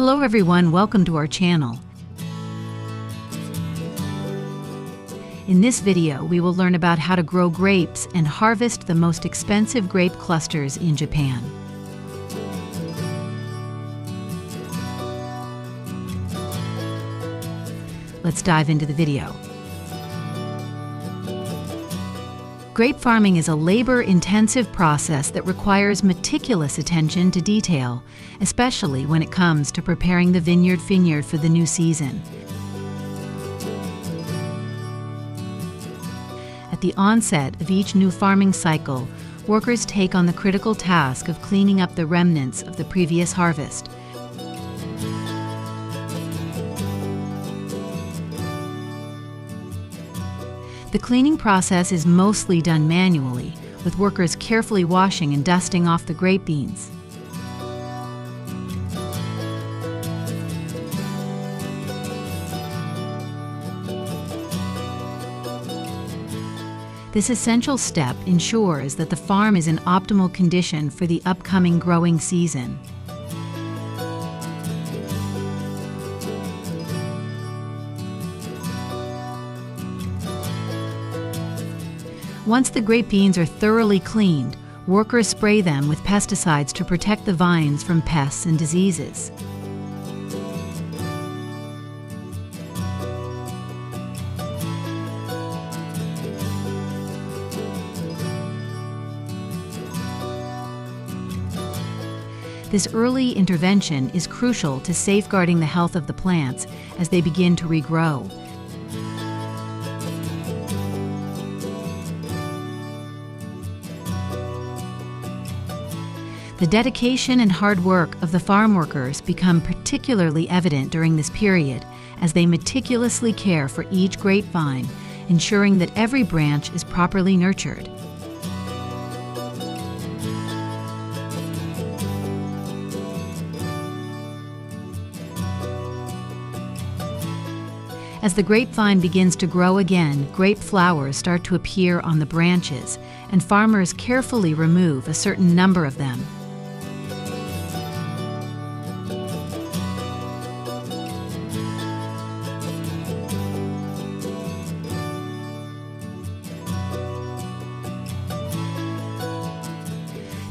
Hello everyone, welcome to our channel. In this video, we will learn about how to grow grapes and harvest the most expensive grape clusters in Japan. Let's dive into the video. Grape farming is a labor-intensive process that requires meticulous attention to detail, especially when it comes to preparing the vineyard for the new season. At the onset of each new farming cycle, workers take on the critical task of cleaning up the remnants of the previous harvest. The cleaning process is mostly done manually, with workers carefully washing and dusting off the grape beans. This essential step ensures that the farm is in optimal condition for the upcoming growing season. Once the grape beans are thoroughly cleaned, workers spray them with pesticides to protect the vines from pests and diseases. This early intervention is crucial to safeguarding the health of the plants as they begin to regrow. The dedication and hard work of the farm workers become particularly evident during this period as they meticulously care for each grapevine, ensuring that every branch is properly nurtured. As the grapevine begins to grow again, grape flowers start to appear on the branches, and farmers carefully remove a certain number of them.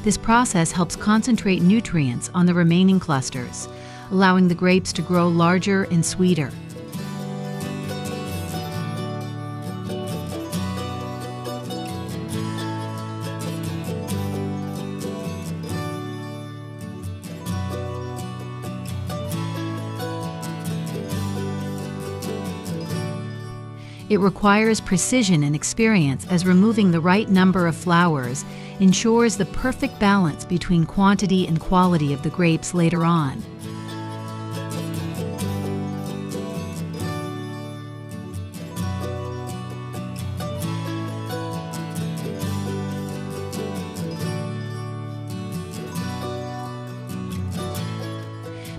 This process helps concentrate nutrients on the remaining clusters, allowing the grapes to grow larger and sweeter. It requires precision and experience, as removing the right number of flowers ensures the perfect balance between quantity and quality of the grapes later on.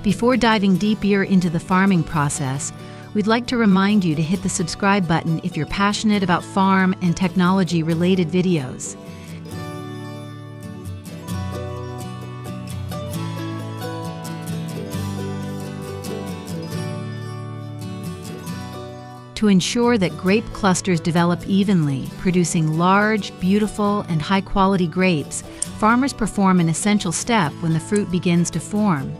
Before diving deeper into the farming process, we'd like to remind you to hit the subscribe button if you're passionate about farm and technology-related videos. To ensure that grape clusters develop evenly, producing large, beautiful, and high-quality grapes, farmers perform an essential step when the fruit begins to form.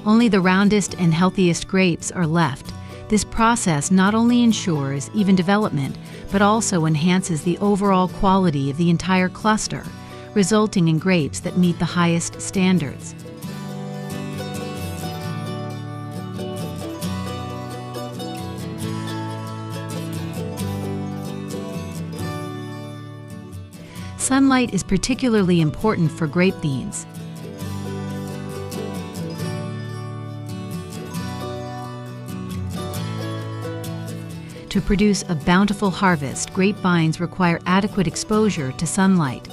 Only the roundest and healthiest grapes are left. This process not only ensures even development, but also enhances the overall quality of the entire cluster, resulting in grapes that meet the highest standards. Sunlight is particularly important for grape beans. To produce a bountiful harvest, grapevines require adequate exposure to sunlight.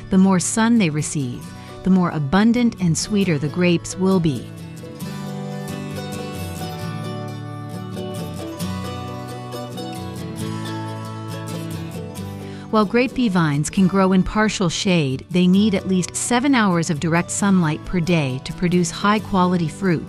The more sun they receive, the more abundant and sweeter the grapes will be. While grape vines can grow in partial shade, they need at least 7 hours of direct sunlight per day to produce high-quality fruit.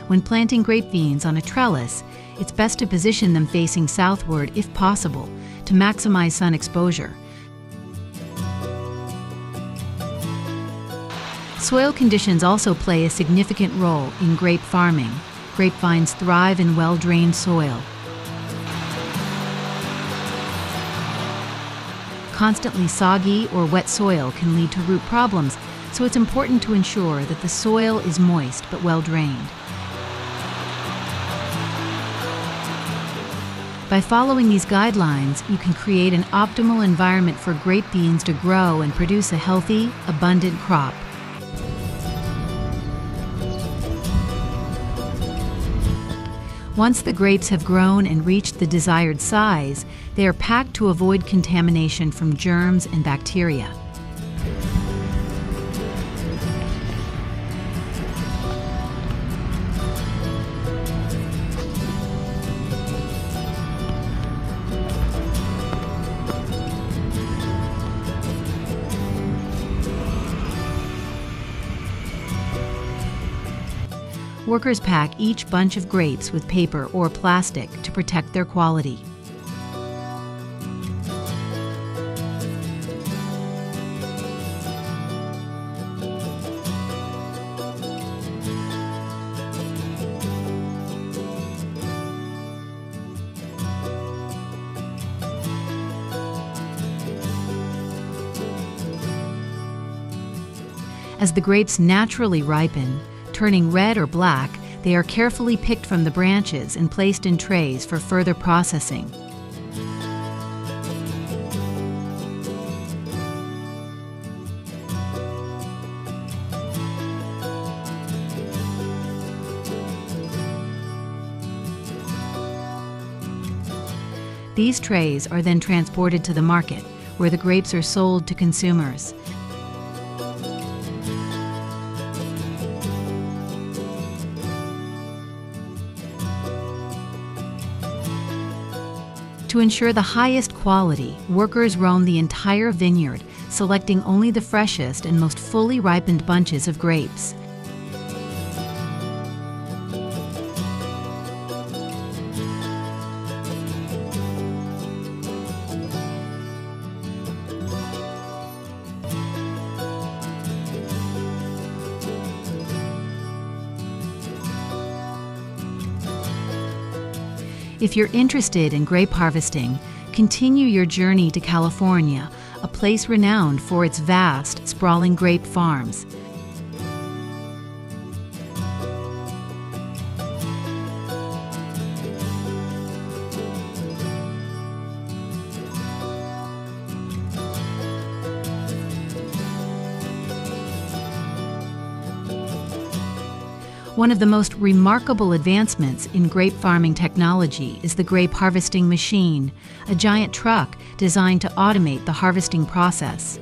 When planting grapevines on a trellis, it's best to position them facing southward if possible to maximize sun exposure. Soil conditions also play a significant role in grape farming. Grapevines thrive in well-drained soil. Constantly soggy or wet soil can lead to root problems, so it's important to ensure that the soil is moist but well-drained. By following these guidelines, you can create an optimal environment for grape beans to grow and produce a healthy, abundant crop. Once the grapes have grown and reached the desired size, they are packed to avoid contamination from germs and bacteria. Workers pack each bunch of grapes with paper or plastic to protect their quality. As the grapes naturally ripen, turning red or black, they are carefully picked from the branches and placed in trays for further processing. These trays are then transported to the market, where the grapes are sold to consumers. To ensure the highest quality, workers roam the entire vineyard, selecting only the freshest and most fully ripened bunches of grapes. If you're interested in grape harvesting, continue your journey to California, a place renowned for its vast, sprawling grape farms. One of the most remarkable advancements in grape farming technology is the grape harvesting machine, a giant truck designed to automate the harvesting process.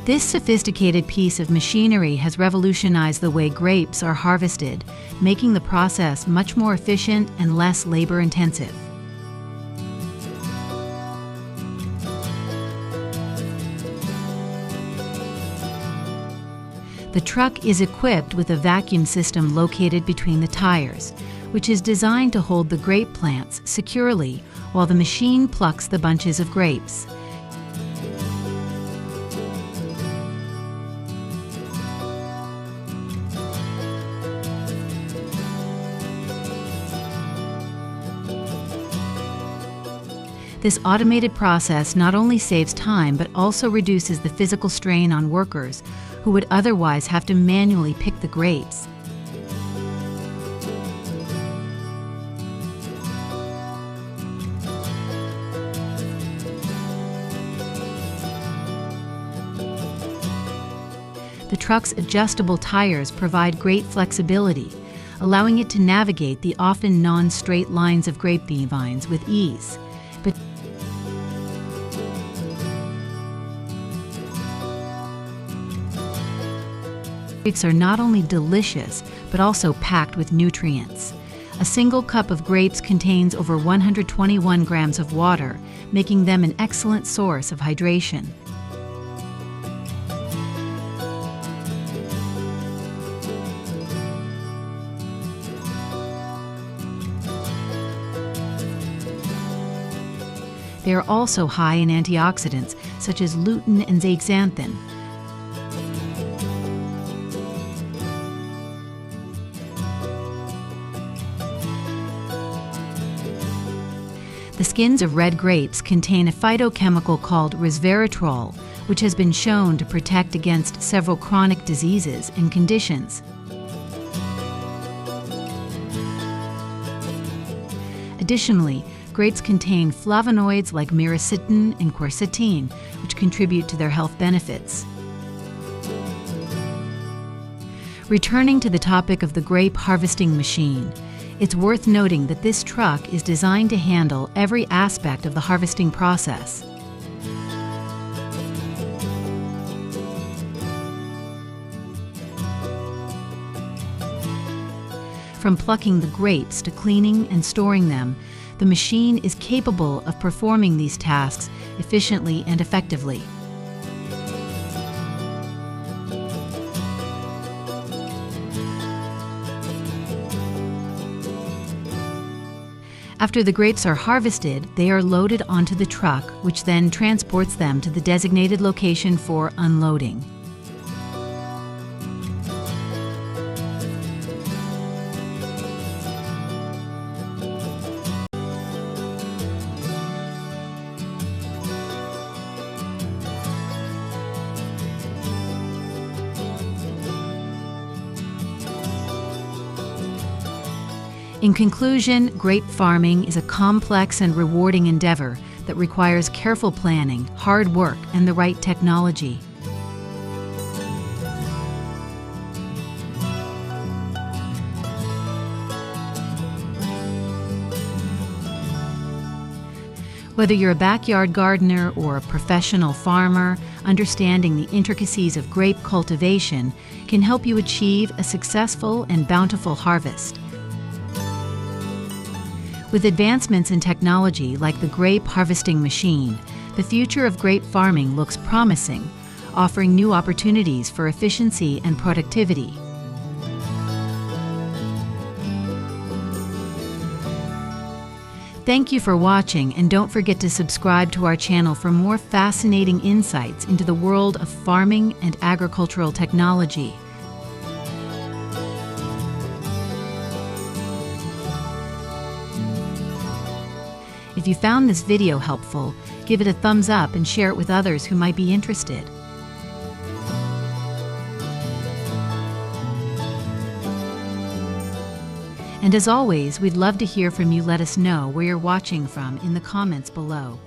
This sophisticated piece of machinery has revolutionized the way grapes are harvested, making the process much more efficient and less labor-intensive. The truck is equipped with a vacuum system located between the tires, which is designed to hold the grape plants securely while the machine plucks the bunches of grapes. This automated process not only saves time but also reduces the physical strain on workers who would otherwise have to manually pick the grapes. The truck's adjustable tires provide great flexibility, allowing it to navigate the often non-straight lines of grape vines with ease. But grapes are not only delicious, but also packed with nutrients. A single cup of grapes contains over 121 grams of water, making them an excellent source of hydration. They are also high in antioxidants, such as lutein and zeaxanthin. The skins of red grapes contain a phytochemical called resveratrol, which has been shown to protect against several chronic diseases and conditions. Additionally, grapes contain flavonoids like myricetin and quercetin, which contribute to their health benefits. Returning to the topic of the grape harvesting machine, it's worth noting that this truck is designed to handle every aspect of the harvesting process. From plucking the grapes to cleaning and storing them, the machine is capable of performing these tasks efficiently and effectively. After the grapes are harvested, they are loaded onto the truck, which then transports them to the designated location for unloading. In conclusion, grape farming is a complex and rewarding endeavor that requires careful planning, hard work, and the right technology. Whether you're a backyard gardener or a professional farmer, understanding the intricacies of grape cultivation can help you achieve a successful and bountiful harvest. With advancements in technology like the grape harvesting machine, the future of grape farming looks promising, offering new opportunities for efficiency and productivity. Thank you for watching, and don't forget to subscribe to our channel for more fascinating insights into the world of farming and agricultural technology. If you found this video helpful, give it a thumbs up and share it with others who might be interested. And as always, we'd love to hear from you. Let us know where you're watching from in the comments below.